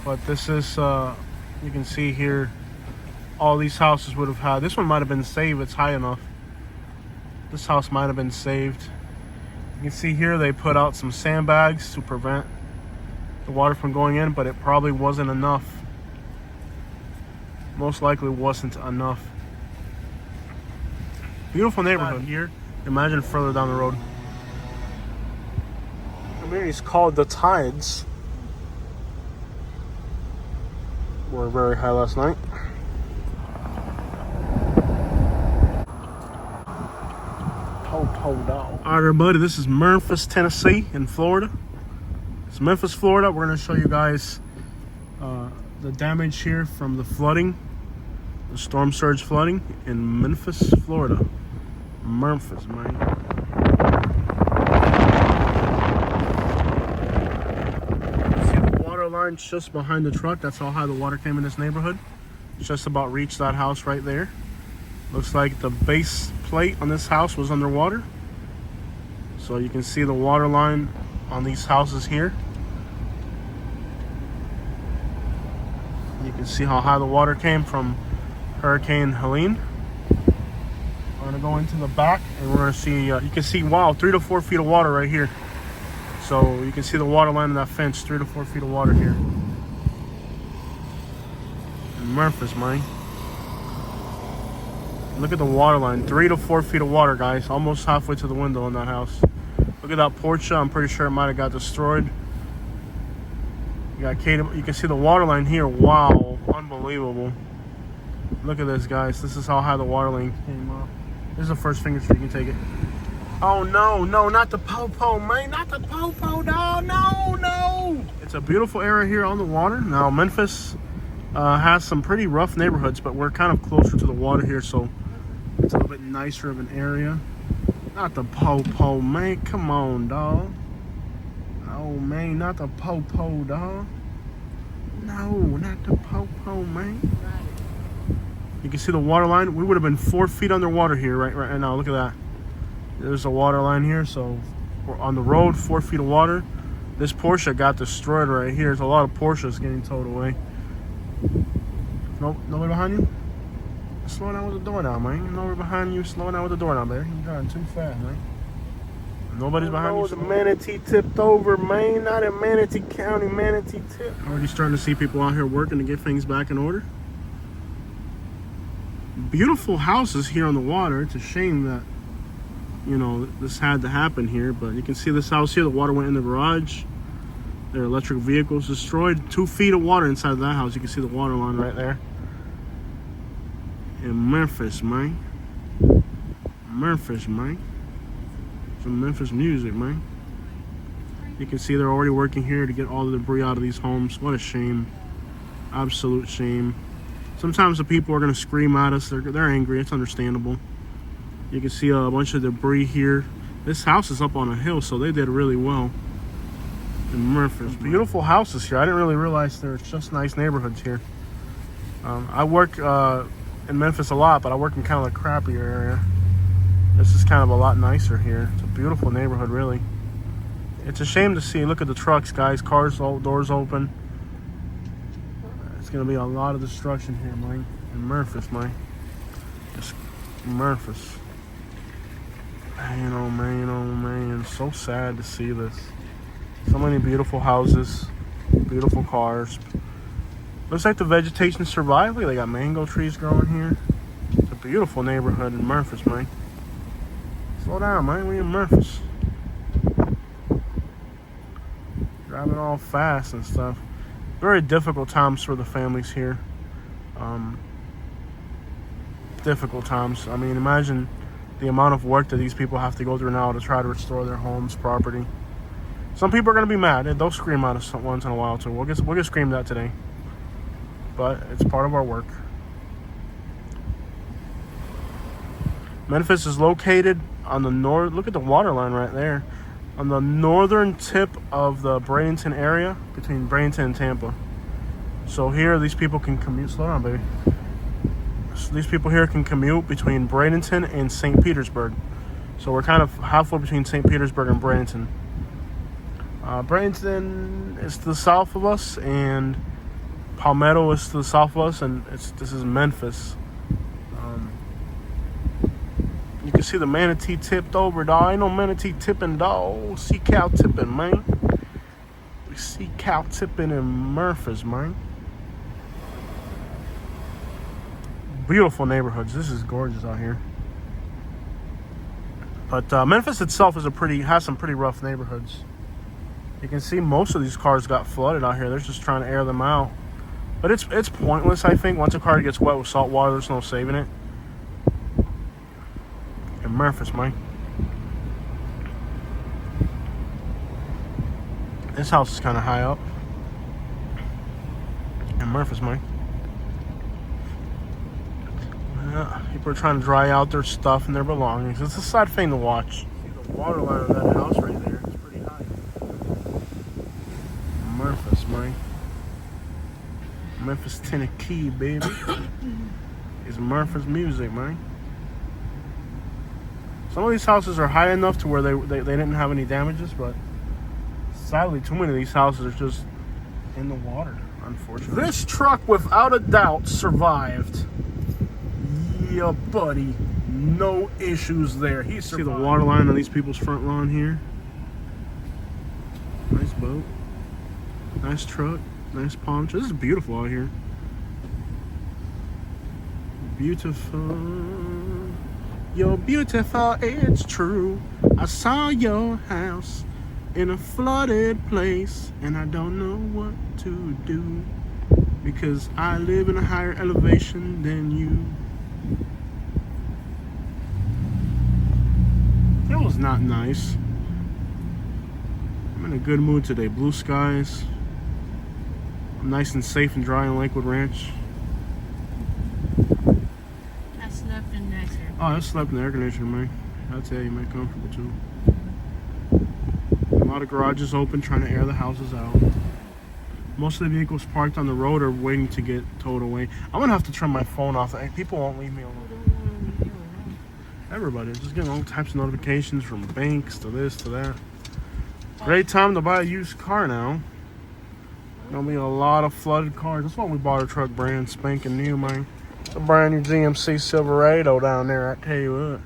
But this is, you can see here, all these houses would have had. This one might have been saved. It's high enough. This house might have been saved. You can see here they put out some sandbags to prevent the water from going in, but it probably wasn't enough. Most likely wasn't enough. Beautiful neighborhood here. Imagine further down the road. The community's called The Tides. Were very high last night. All right, everybody, this is Memphis, Tennessee in Florida. It's Memphis, Florida. We're going to show you guys the damage here from the flooding, the storm surge flooding in Memphis, Florida. Memphis, man. See the water line just behind the truck. That's how high the water came in this neighborhood. It's just about reached that house right there. Looks like the base plate on this house was underwater. So you can see the water line on these houses here. You can see how high the water came from Hurricane Helene. We're gonna go into the back and we're gonna see, you can see, wow, 3 to 4 feet of water right here. So you can see the water line in that fence, 3 to 4 feet of water here. In Memphis, man. Look at the water line, 3 to 4 feet of water, guys. Almost halfway to the window in that house. Look at that porch. I'm pretty sure it might have got destroyed. You can see the water line here. Wow, unbelievable. Look at this, guys. This is how high the water line came up. This is the first finger so you can take it. Oh no, no, not the po-po, man. Not the po-po, no, no, no. It's a beautiful area here on the water. Now, Memphis has some pretty rough neighborhoods, but we're kind of closer to the water here, so it's a little bit nicer of an area. Not the po-po, man. Come on, dog. Oh, man, not the po-po, dog. No, not the po-po, man. You can see the water line. We would have been 4 feet underwater here right now. Look at that. There's a water line here, so we're on the road, 4 feet of water. This Porsche got destroyed right here. There's a lot of Porsches getting towed away. Nope, nobody behind you? Slow down with the door down, man. Nobody behind you. Slow down with the door down there. You're driving too fast, man. Nobody's behind you. The Manatee tipped over, man. Not in Manatee County, Manatee tip. Already starting to see people out here working to get things back in order. Beautiful houses here on the water. It's a shame that, you know, this had to happen here, but you can see this house here. The water went in the garage. Their electric vehicles destroyed. 2 feet of water inside of that house. You can see the water line right there. In Memphis, man. Memphis, man. Some Memphis music, man. You can see they're already working here to get all the debris out of these homes. What a shame. Absolute shame. Sometimes the people are going to scream at us. They're angry. It's understandable. You can see a bunch of debris here. This house is up on a hill, so they did really well. In Memphis. Beautiful houses here. I didn't really realize there's just nice neighborhoods here. I work in Memphis a lot, but I work in kind of a crappier area. This is kind of a lot nicer here. It's a beautiful neighborhood, really. It's a shame to see. Look at the trucks, guys. Cars, doors open. It's going to be a lot of destruction here, man. In Memphis, man. Just Memphis. Man, oh man, oh man. So sad to see this. So many beautiful houses, beautiful cars. Looks like the vegetation survived. Look, they got mango trees growing here. It's a beautiful neighborhood in Memphis, man. Slow down, man. We're in Memphis. Driving all fast and stuff. Very difficult times for the families here. Difficult times. I mean, imagine the amount of work that these people have to go through now to try to restore their homes, property. Some people are going to be mad. They'll scream at us once in a while, too. We'll get screamed at today. But it's part of our work. Memphis is located on the north. Look at the water line right there. On the northern tip of the Bradenton area, between Bradenton and Tampa. So here, these people can commute. Slow down, baby. So these people here can commute between Bradenton and St. Petersburg. So we're kind of halfway between St. Petersburg and Bradenton. Bradenton is to the south of us, and Palmetto is to the south of us, and this is Memphis. You can see the manatee tipped over, dog. Ain't no manatee tipping, dog. Sea cow tipping, man. We see cow tipping in Memphis, man. Beautiful neighborhoods. This is gorgeous out here. But Memphis itself has some pretty rough neighborhoods. You can see most of these cars got flooded out here. They're just trying to air them out. But it's pointless, I think. Once a car gets wet with salt water, there's no saving it. In Memphis, man. This house is kind of high up. In Memphis, man. People are trying to dry out their stuff and their belongings. It's a sad thing to watch. See the water line of that house right there. It's pretty high. Memphis, man. Memphis, Tennessee, baby. It's Memphis music, man. Some of these houses are high enough to where they didn't have any damages, but sadly, too many of these houses are just in the water, unfortunately. This truck, without a doubt, survived. Yeah, buddy. No issues there. He survived. See the water line on these people's front lawn here. Nice boat. Nice truck. Nice palm tree. This is beautiful out here. Beautiful. You're beautiful, it's true. I saw your house in a flooded place, and I don't know what to do because I live in a higher elevation than you. That was not nice. I'm in a good mood today. Blue skies. I'm nice and safe and dry in Lakewood Ranch. I slept in next year. Oh, I slept in the air conditioner, man. I'll tell you, man, comfortable too. A lot of garages open trying to air the houses out. Most of the vehicles parked on the road are waiting to get towed away. I'm gonna have to turn my phone off. People won't leave me alone. Everybody, just getting all types of notifications from banks to this to that. Great time to buy a used car now. There'll be a lot of flooded cars. That's why we bought a truck brand spanking new, man. It's a brand new GMC Silverado down there, I tell you what.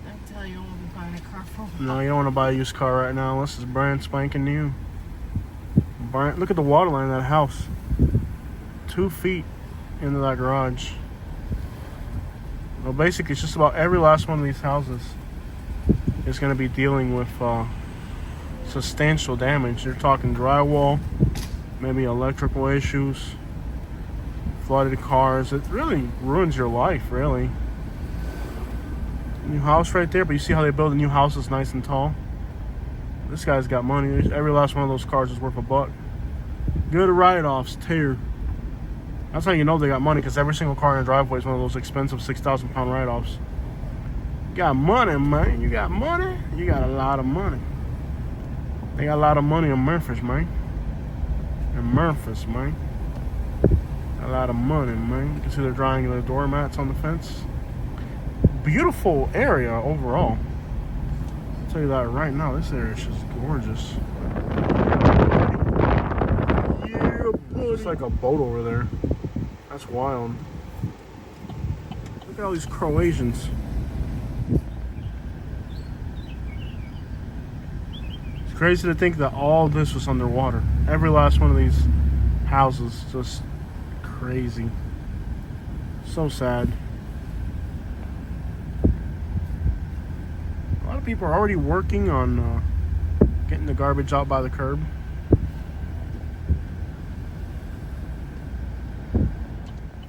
I tell you, I won't be buying a car for a while. No, you don't want to buy a used car right now unless it's brand spanking new. Look at the water line of that house. 2 feet into that garage. Well, basically, it's just about every last one of these houses is going to be dealing with substantial damage. You're talking drywall, maybe electrical issues, flooded cars. It really ruins your life, really. New house right there, but you see how they build the new houses nice and tall? This guy's got money. Every last one of those cars is worth $1. Good write-offs, too. That's how you know they got money, because every single car in the driveway is one of those expensive 6,000-pound write-offs. You got money, man. You got money. You got a lot of money. They got a lot of money in Memphis, man. In Memphis, man. A lot of money, man. You can see they're drying the doormats on the fence. Beautiful area overall. I'll tell you that right now. This area is just gorgeous. Yeah, buddy. It's like a boat over there. That's wild. Look at all these Croatians. It's crazy to think that all this was underwater. Every last one of these houses. Just crazy. So sad. A lot of people are already working on getting the garbage out by the curb.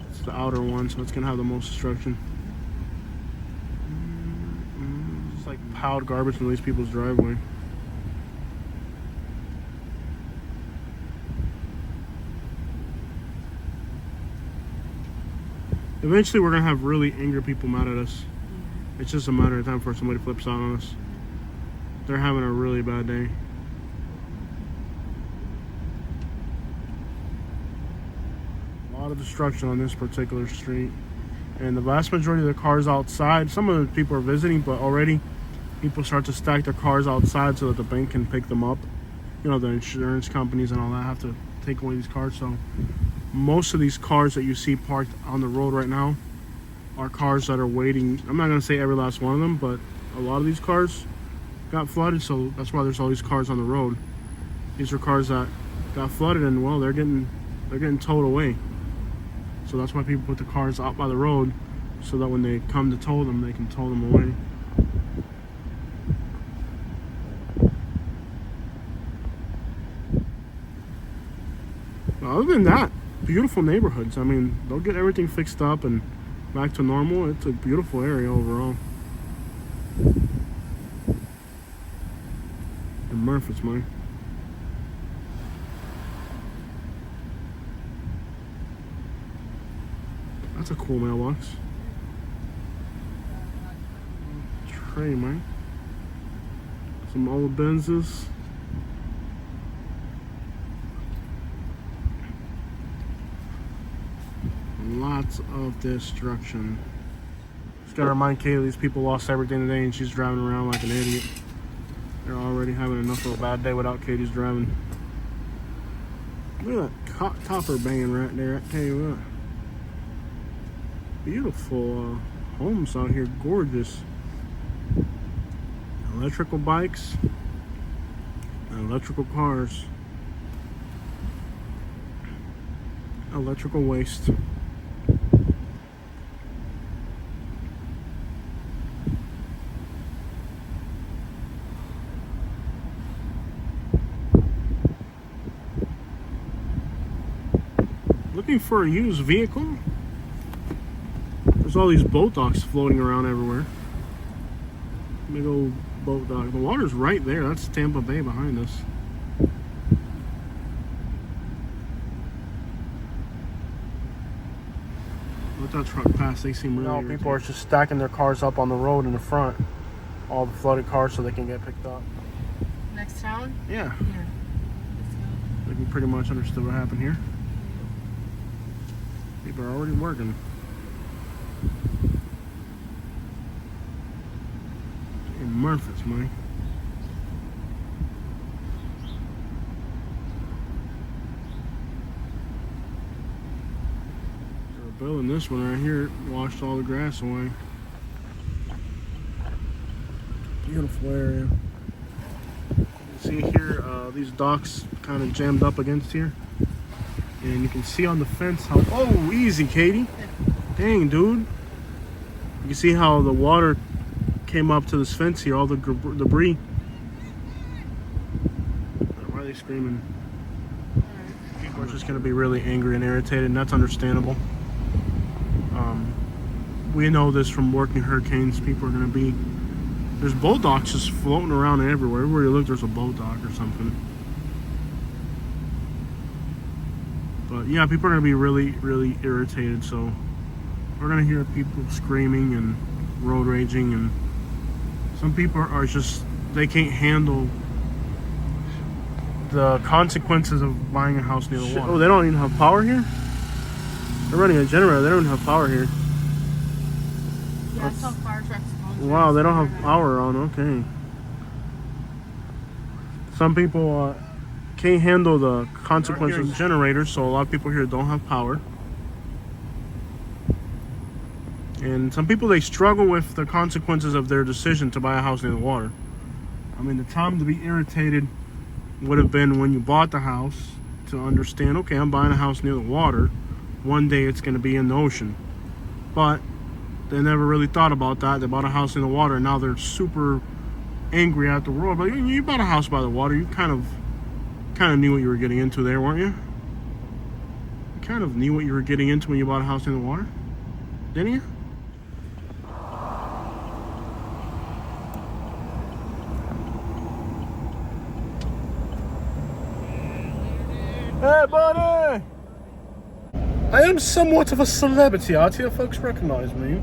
It's the outer one, so it's going to have the most destruction. It's like piled garbage in these people's driveway. Eventually, we're going to have really angry people mad at us. It's just a matter of time before somebody flips out on us. They're having a really bad day. A lot of destruction on this particular street. And the vast majority of the cars outside, some of the people are visiting, but already people start to stack their cars outside so that the bank can pick them up. You know, the insurance companies and all that have to take away these cars, so most of these cars that you see parked on the road right now are cars that are waiting. I'm not going to say every last one of them, but a lot of these cars got flooded, so that's why there's all these cars on the road. These are cars that got flooded, and well, they're getting towed away. So that's why people put the cars out by the road, so that when they come to tow them, they can tow them away. Other than that, beautiful neighborhoods. I mean, they'll get everything fixed up and back to normal. It's a beautiful area overall. And Murph, it's mine. That's a cool mailbox. Tray, man. Some old Benzes. Lots of destruction. Just gotta remind Kaylee these people lost everything today and she's driving around like an idiot. They're already having enough of a bad day without Katie's driving. Look at that copper banging right there, I tell you what. Beautiful homes out here, gorgeous. Electrical bikes and electrical cars. Electrical waste. Looking for a used vehicle? There's all these boat docks floating around everywhere. Big old boat dock. The water's right there. That's Tampa Bay behind us. Let that truck pass. They seem really irritated. People are just stacking their cars up on the road in the front. All the flooded cars so they can get picked up. Next town? Yeah. Yeah. Let's go. I think we pretty much understood what happened here. People are already working. In Murphy's, money. They're building this one right here. It washed all the grass away. Beautiful area. You see here, these docks kind of jammed up against here. And you can see on the fence how... Oh, easy, Katie. Dang, dude. You can see how the water came up to this fence here, all the debris. Why are they screaming? People are just going to be really angry and irritated, and that's understandable. We know this from working hurricanes. People are going to be... There's boat docks just floating around everywhere. Everywhere you look, there's a boat dock or something. But yeah, people are going to be really, really irritated, so we're going to hear people screaming and road raging, and some people are just, they can't handle the consequences of buying a house near the water. Oh, they don't even have power here? They're running a generator, they don't even have power here. Yeah, I saw fire trucks. Wow, they don't have power on, okay. Some people can't handle the consequences of generators, so a lot of people here don't have power. And some people, they struggle with the consequences of their decision to buy a house near the water. I mean, the time to be irritated would have been when you bought the house, to understand, okay, I'm buying a house near the water. One day it's going to be in the ocean. But they never really thought about that. They bought a house in the water, and now they're super angry at the world. But you bought a house by the water. You kind of knew what you were getting into there, weren't you? You kind of knew what you were getting into when you bought a house in the water, didn't you? Hey, buddy! I am somewhat of a celebrity out here. Folks recognize me.